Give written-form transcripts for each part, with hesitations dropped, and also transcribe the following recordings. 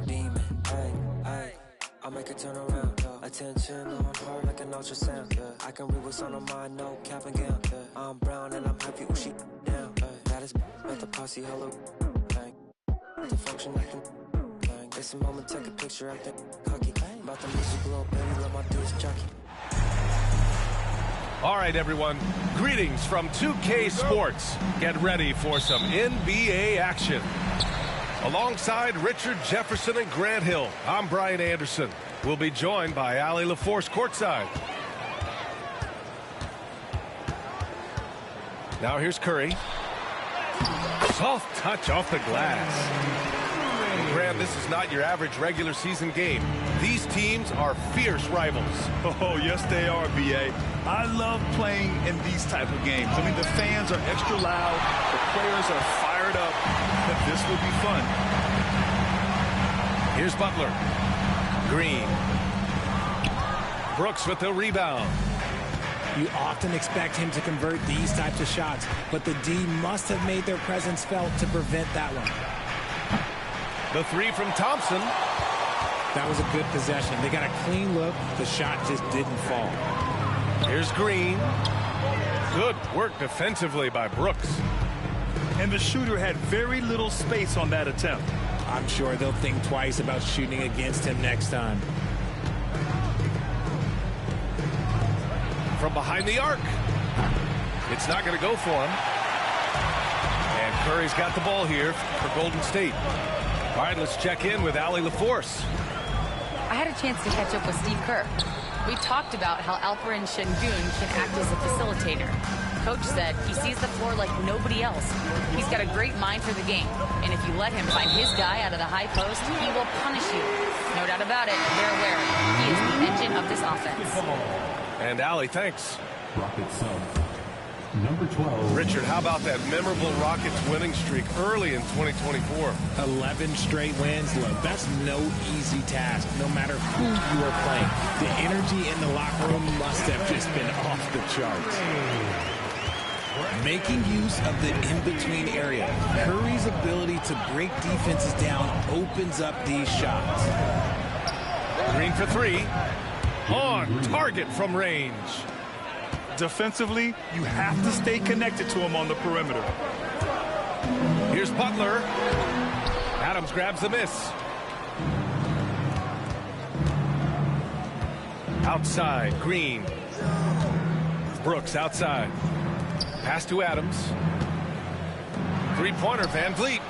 demon. I'll make it turn around. Attention on her like an ultrasound. I can read what's on her mind, no cap and gown. I'm brown and I'm happy when she down. That is at the posse, hello. The function acting. It's a moment, take a picture, acting cocky. About the music glow, baby, let my dudes jockey. All right, everyone. Greetings from 2K Sports. Get ready for some NBA action. Alongside Richard Jefferson and Grant Hill, I'm Brian Anderson. We'll be joined by Allie LaForce courtside. Now here's Curry. Soft touch off the glass. And Grant, this is not your average regular season game. These teams are fierce rivals. Oh, yes, they are, B.A. I love playing in these type of games. I mean, the fans are extra loud. The players are fired up. This will be fun. Here's Butler. Green. Brooks with the rebound. You often expect him to convert these types of shots, but the D must have made their presence felt to prevent that one. The three from Thompson. That was a good possession. They got a clean look. The shot just didn't fall. Here's Green. Good work defensively by Brooks. And the shooter had very little space on that attempt. I'm sure they'll think twice about shooting against him next time. From behind the arc. It's not going to go for him. And Curry's got the ball here for Golden State. All right, let's check in with Allie LaForce. I had a chance to catch up with Steve Kerr. We talked about how Alperen Şengün can act as a facilitator. Coach said he sees the floor like nobody else. He's got a great mind for the game, and if you let him find his guy out of the high post, he will punish you. No doubt about it, they're aware he is the engine of this offense. And Allie, thanks. Rockets number 12. Richard, how about that memorable Rockets winning streak early in 2024? 11 straight wins, look, that's no easy task, no matter who you are playing. The energy in the locker room must have just been off the charts. Making use of the in-between area, Curry's ability to break defenses down opens up these shots. Green for three. On target from range. Defensively, you have to stay connected to him on the perimeter. Here's Butler. Adams grabs the miss. Outside, Green. Brooks outside. Pass to Adams. Three-pointer, Van Vliet.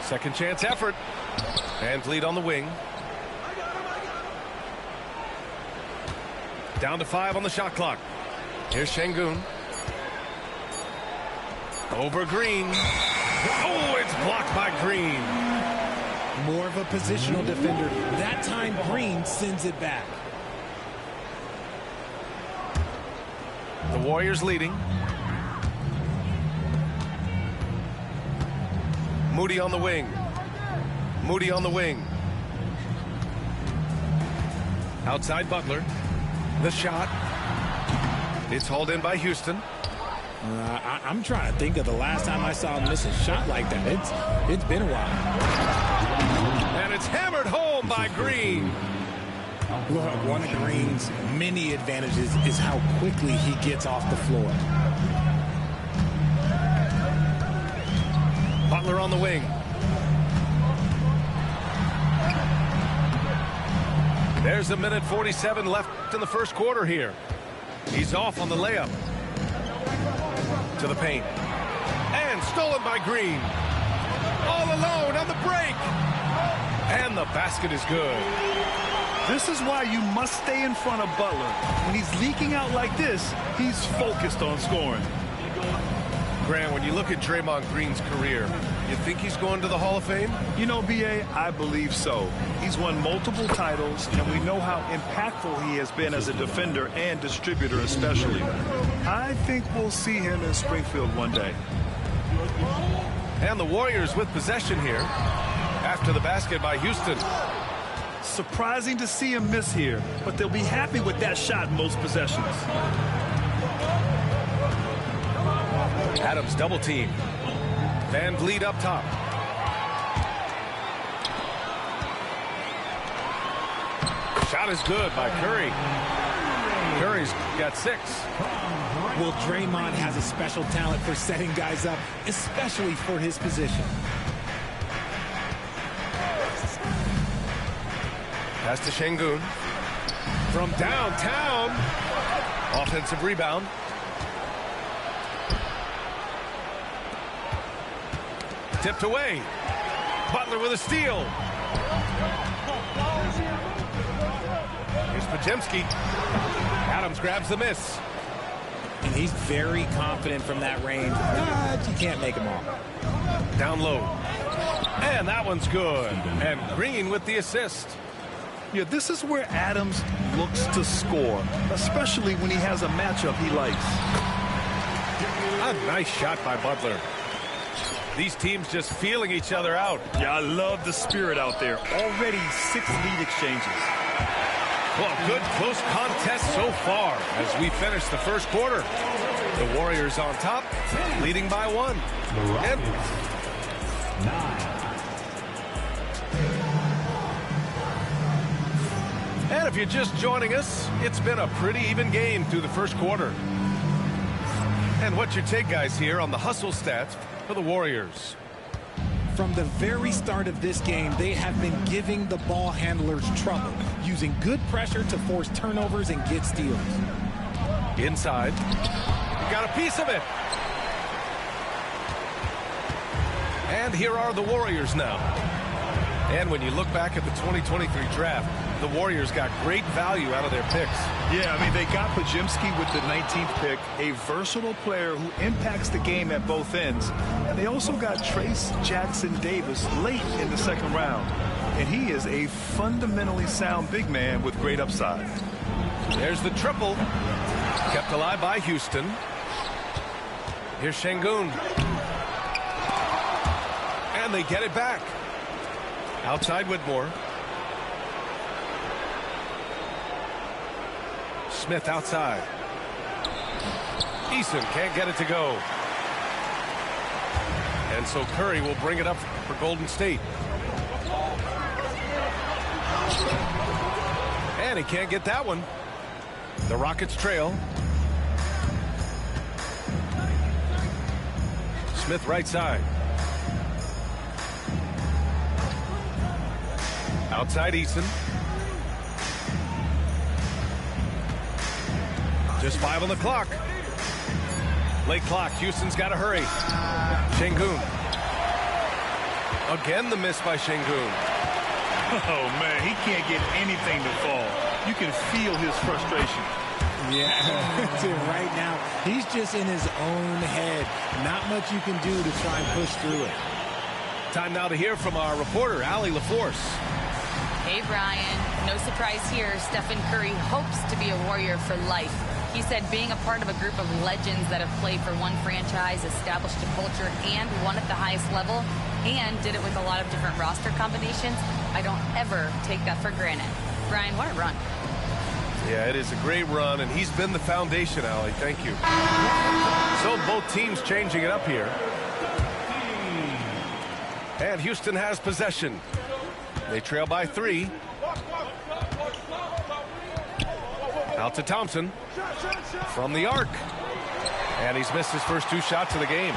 Second chance effort. Van Vliet on the wing. Down to 5 on the shot clock. Here's Şengün. Over Green. Oh, it's blocked by Green. More of a positional defender. That time, Green sends it back. The Warriors leading. Moody on the wing. Moody on the wing. Outside Butler. The shot. It's hauled in by Houston. I'm trying to think of the last time I saw him miss a shot like that. It's been a while. And it's hammered home by Green. Look, one of Green's many advantages is how quickly he gets off the floor. Butler on the wing. There's a minute 47 left in the first quarter here. He's off on the layup. To the paint. And stolen by Green. All alone on the break. And the basket is good. This is why you must stay in front of Butler. When he's leaking out like this, he's focused on scoring. Grant, when you look at Draymond Green's career, you think he's going to the Hall of Fame? You know, B.A., I believe so. He's won multiple titles, and we know how impactful he has been as a defender and distributor especially. I think we'll see him in Springfield one day. And the Warriors with possession here after the basket by Houston. Surprising to see him miss here, but they'll be happy with that shot most possessions. Adams double team. Van Vliet up top. Shot is good by Curry. Curry's got 6. Well, Draymond has a special talent for setting guys up, especially for his position. Pass to Şengün. From downtown. Offensive rebound. Tipped away. Butler with a steal. Here's Podziemski. Adams grabs the miss. And he's very confident from that range, but you can't make him all. Down low. And that one's good. And Green with the assist. Yeah, this is where Adams looks to score, especially when he has a matchup he likes. A nice shot by Butler. These teams just feeling each other out. Yeah, I love the spirit out there. Already 6 lead exchanges. Well, good close contest so far as we finish the first quarter. The Warriors on top, leading by 1. And 9. And if you're just joining us, it's been a pretty even game through the first quarter. And what's your take, guys, here on the hustle stats for the Warriors? From the very start of this game, they have been giving the ball handlers trouble, using good pressure to force turnovers and get steals. Inside. You got a piece of it. And here are the Warriors now. And when you look back at the 2023 draft, the Warriors got great value out of their picks. Yeah, I mean, they got Podziemski with the 19th pick, a versatile player who impacts the game at both ends. And they also got Trace Jackson-Davis late in the 2nd round. And he is a fundamentally sound big man with great upside. There's the triple. Kept alive by Houston. Here's Şengün. And they get it back. Outside Whitmore. Smith outside. Eason can't get it to go. And so Curry will bring it up for Golden State. And he can't get that one. The Rockets trail. Smith right side. Outside Eason. Just 5 on the clock. Late clock. Houston's got to hurry. Şengün. Again the miss by Şengün. Oh, man, he can't get anything to fall. You can feel his frustration. Yeah, right now, he's just in his own head. Not much you can do to try and push through it. Time now to hear from our reporter, Allie LaForce. Hey, Brian. No surprise here. Stephen Curry hopes to be a Warrior for life. He said being a part of a group of legends that have played for one franchise, established a culture, and won at the highest level, and did it with a lot of different roster combinations, I don't ever take that for granted. Brian, what a run. Yeah, it is a great run, and he's been the foundation, Allie. Thank you. So both teams changing it up here. And Houston has possession. They trail by 3. Out to Thompson. From the arc. And he's missed his first 2 shots of the game.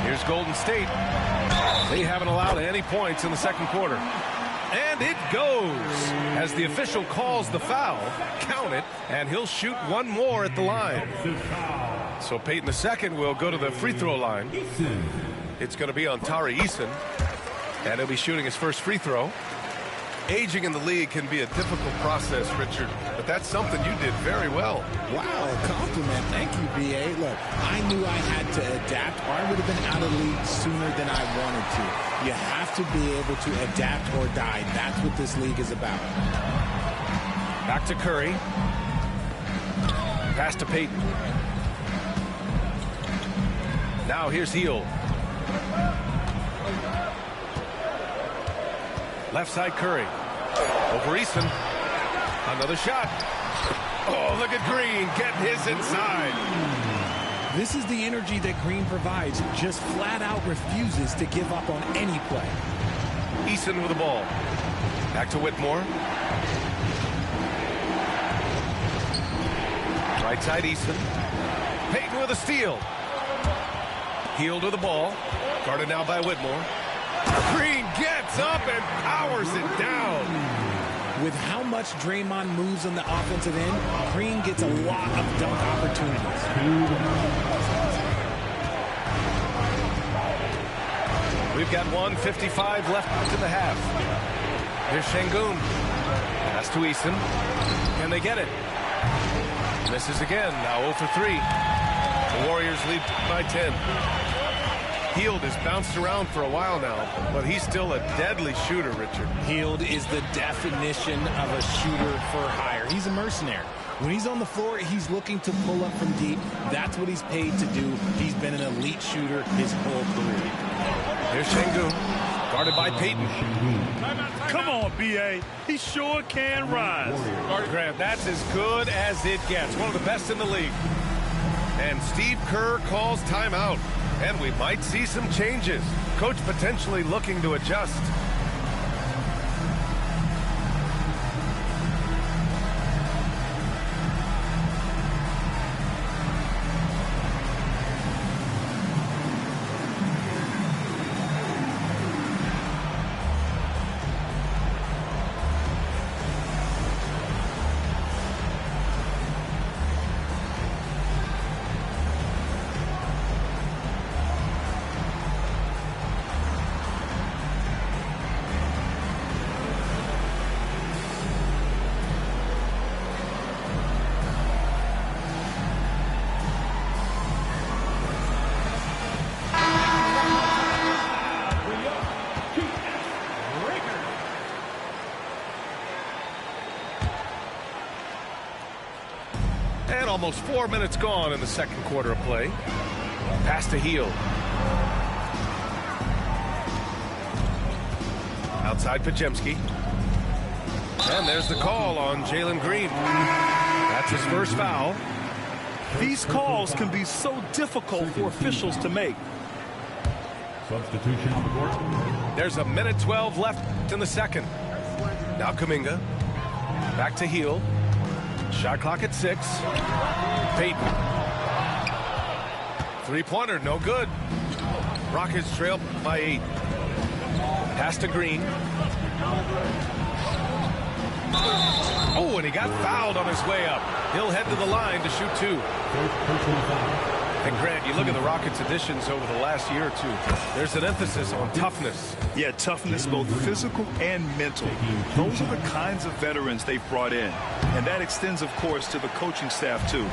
Here's Golden State. They haven't allowed any points in the 2nd quarter. And it goes. As the official calls the foul, count it, and he'll shoot 1 more at the line. So Peyton II will go to the free throw line. It's going to be on Tari Eason. And he'll be shooting his first free throw. Aging in the league can be a difficult process, Richard, but that's something you did very well. Wow, compliment. Thank you, B.A. Look, I knew I had to adapt, or I would have been out of the league sooner than I wanted to. You have to be able to adapt or die. That's what this league is about. Back to Curry. Pass to Peyton. Now here's Hield. Left side Curry. Over Eason. Another shot. Oh, look at Green getting his inside. This is the energy that Green provides. Just flat out refuses to give up on any play. Eason with the ball. Back to Whitmore. Right side Easton. Payton with a steal. Hield with the ball. Guarded now by Whitmore. Green gets up and powers it down. With how much Draymond moves on the offensive end, Green gets a lot of dunk opportunities. We've got 1:55 left in the half. Here's Şengün. Pass to Easton. Can they get it? Misses again. Now 0 for 3. The Warriors lead by 10. Hield has bounced around for a while now, but he's still a deadly shooter, Richard. Hield is the definition of a shooter for hire. He's a mercenary. When he's on the floor, he's looking to pull up from deep. That's what he's paid to do. He's been an elite shooter his whole career. Here's Şengün, guarded by Payton. Come on, B.A. He sure can rise. Grant, that's as good as it gets. One of the best in the league. And Steve Kerr calls timeout. And we might see some changes. Coach potentially looking to adjust. And almost 4 minutes gone in the second quarter of play. Pass to Hield. Outside Podziemski. And there's the call on Jalen Green. That's his first foul. These calls can be so difficult for officials to make. Substitution on the court. There's a minute 12 left in the second. Now Kuminga. Back to Hield. Shot clock at 6. Payton. Three-pointer, no good. Rockets trail by 8. Pass to Green. Oh, and he got fouled on his way up. He'll head to the line to shoot 2. And Grant, you look at the Rockets' additions over the last year or two. There's an emphasis on toughness. Yeah, toughness, both physical and mental. Those are the kinds of veterans they've brought in. And that extends, of course, to the coaching staff, too.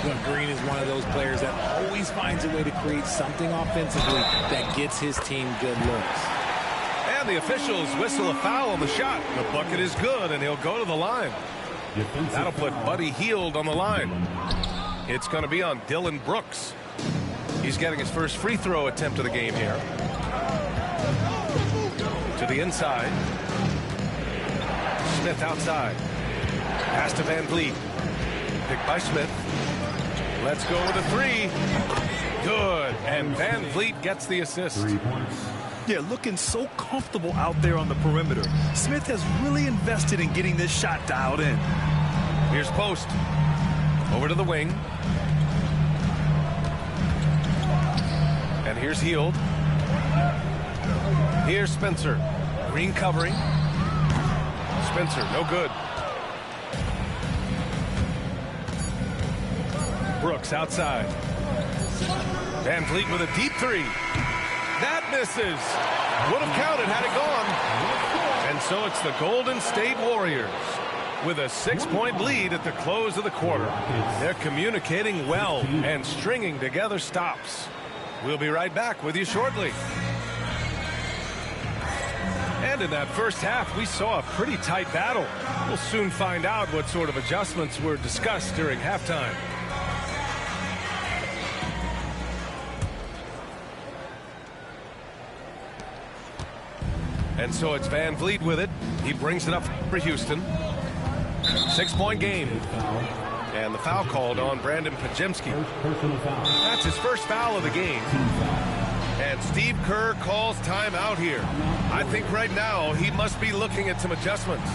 Well, Green is one of those players that always finds a way to create something offensively that gets his team good looks. And the officials whistle a foul on the shot. The bucket is good, and he'll go to the line. That'll put Buddy Hield on the line. It's going to be on Dylan Brooks. He's getting his first free throw attempt of the game here. To the inside. Smith outside. Pass to Van Vliet. Picked by Smith. Let's go with a 3. Good. And Van Vliet gets the assist. 3 points. Yeah, looking so comfortable out there on the perimeter. Smith has really invested in getting this shot dialed in. Here's Post. Over to the wing. And here's Hield. Here's Spencer. Green covering. Spencer, no good. Brooks outside. Van Vliet with a deep 3. That misses. Would have counted had it gone. And so it's the Golden State Warriors with a 6-point lead at the close of the quarter. They're communicating well and stringing together stops. We'll be right back with you shortly. And in that first half, we saw a pretty tight battle. We'll soon find out what sort of adjustments were discussed during halftime. And so it's Van Vliet with it. He brings it up for Houston. 6-point game. And the foul called on Brandon Podziemski. That's his first foul of the game. And Steve Kerr calls timeout here. I think right now he must be looking at some adjustments.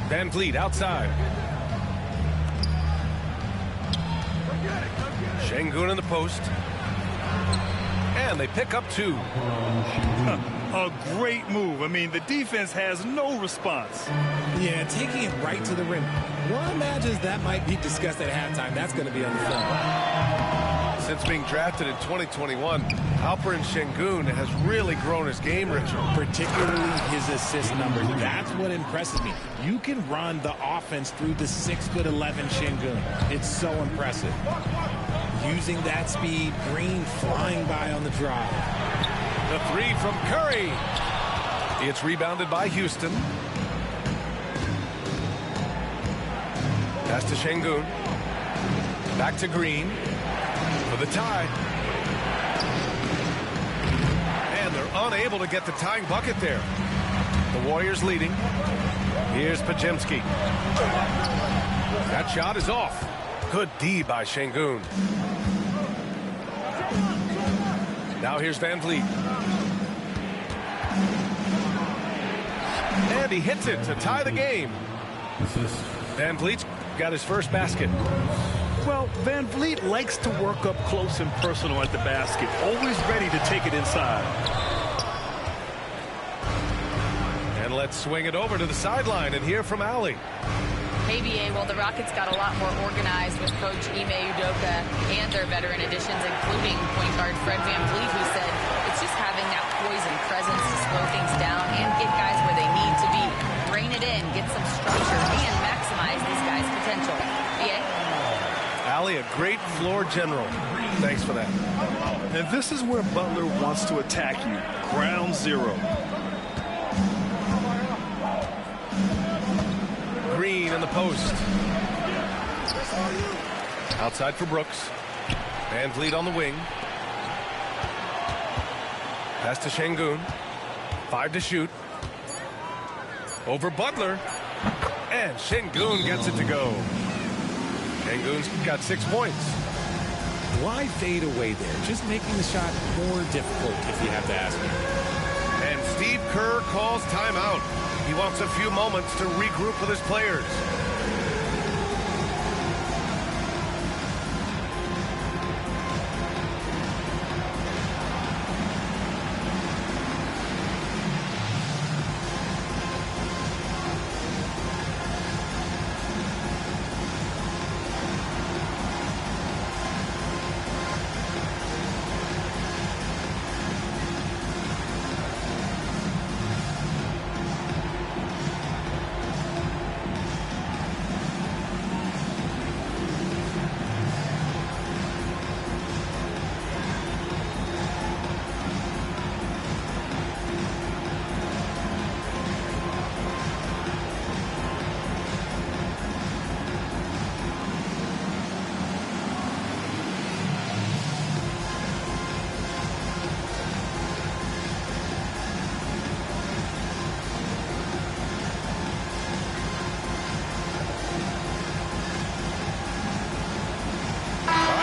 Van Vliet outside. Şengün in the post. And they pick up 2. A great move. I mean, the defense has no response. Yeah, taking it right to the rim. One imagines that might be discussed at halftime. That's going to be on the film. Since being drafted in 2021, Alperen Şengün has really grown his game, Richard. Particularly his assist numbers. That's what impresses me. You can run the offense through the 6'11" Şengün. It's so impressive. Using that speed, Green flying by on the drive. The 3 from Curry. It's rebounded by Houston. Pass to Şengün. Back to Green for the tie. And they're unable to get the tying bucket there. The Warriors leading. Here's Podziemski. That shot is off. Good D by Şengün. Now here's Van Vliet. And he hits it to tie the game. Van Vliet's got his first basket. Well, Van Vliet likes to work up close and personal at the basket. Always ready to take it inside. And let's swing it over to the sideline and hear from Allie. Hey, BA, well, the Rockets got a lot more organized with Coach Ime Udoka and their veteran additions, including point guard Fred Van Vliet, who said it's just having that poise and presence to slow things down and get guys where they need to be. Rein it in, get some structure, and maximize these guys' potential. BA? Allie, a great floor general. Thanks for that. And this is where Butler wants to attack you. Ground zero. Green in the post. Outside for Brooks. Van Vliet on the wing. Pass to Şengün. 5 to shoot. Over Butler. And Şengün gets it to go. Şengün's got 6 points. Why fade away there? Just making the shot more difficult, if you have to ask me. And Steve Kerr calls timeout. He wants a few moments to regroup with his players.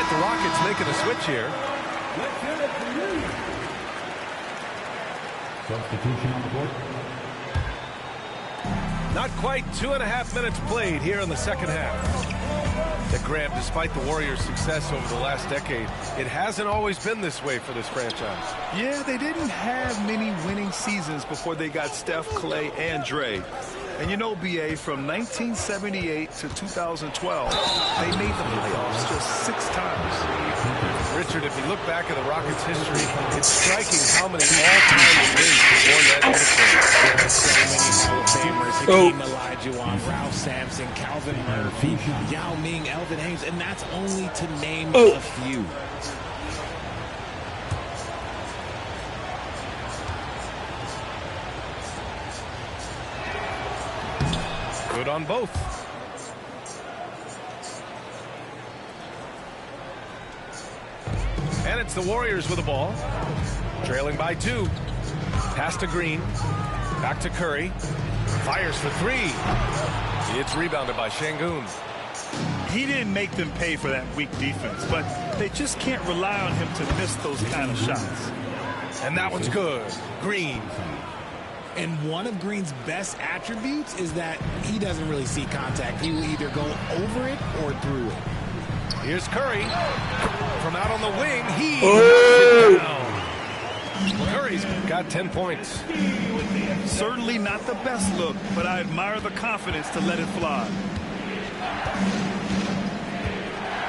The Rockets making a switch here. Substitution on the board. Not quite 2.5 minutes played here in the second half. That Graham, despite the Warriors' success over the last decade, it hasn't always been this way for this franchise. Yeah, they didn't have many winning seasons before they got Steph, Clay, and Dre. And you know, BA, from 1978 to 2012, they made the playoffs just 6 times. Richard, if you look back at the Rockets' history, it's striking how many all-time wins have won that uniform. There are so many Hall of Famers. Hakeem Olajuwon, Ralph Sampson, Calvin Murphy, Yao Ming, Elvin Hayes, and that's only to name a few. Good on both. And it's the Warriors with the ball. Trailing by 2. Pass to Green. Back to Curry. Fires for 3. It's rebounded by Şengün. He didn't make them pay for that weak defense, but they just can't rely on him to miss those kind of shots. And that one's good. Green. And one of Green's best attributes is that he doesn't really see contact. He will either go over it or through it. Here's Curry. From out on the wing, he knocks it down. Curry's got 10 points. Certainly not the best look, but I admire the confidence to let it fly.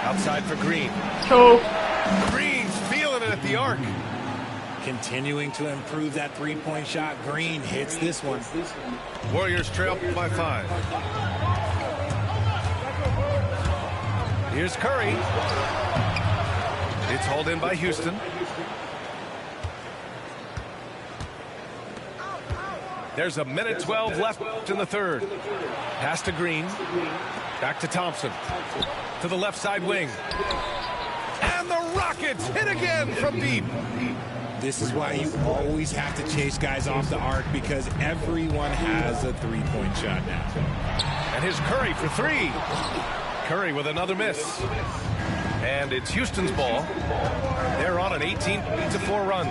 Outside for Green. Green's feeling it at the arc. Continuing to improve that three-point shot. Green hits this one. Warriors trail by 5. Here's Curry. It's hauled in by Houston. There's a minute 12 left in the third. Pass to Green. Back to Thompson. To the left side wing. And the Rockets hit again from deep. This is why you always have to chase guys off the arc, because everyone has a three-point shot now. And here's Curry for 3. Curry with another miss. And it's Houston's ball. They're on an 18-4 run.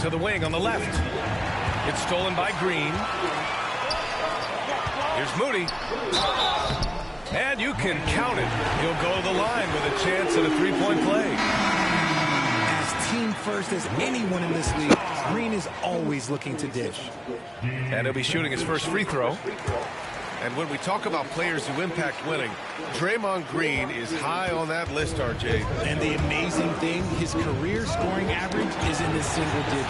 To the wing on the left. It's stolen by Green. Here's Moody. And you can count it. He'll go to the line with a chance at a three-point play. As team first as anyone in this league, Green is always looking to dish. And he'll be shooting his first free throw. And when we talk about players who impact winning, Draymond Green is high on that list, RJ. And the amazing thing, his career scoring average is in the single digits.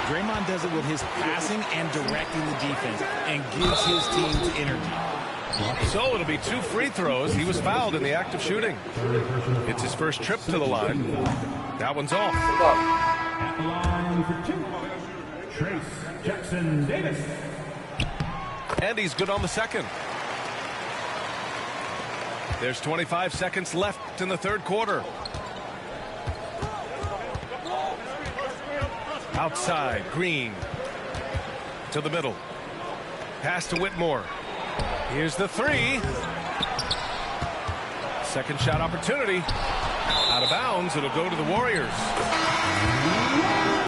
Draymond does it with his passing and directing the defense, and gives his teams energy. So it'll be 2 free throws. He was fouled in the act of shooting. It's his first trip to the line. That one's off. At the line for 2, Trace Jackson Davis. And he's good on the second. There's 25 seconds left in the third quarter. Outside, Green. To the middle. Pass to Whitmore. Here's the 3. Second shot opportunity. Out of bounds, it'll go to the Warriors.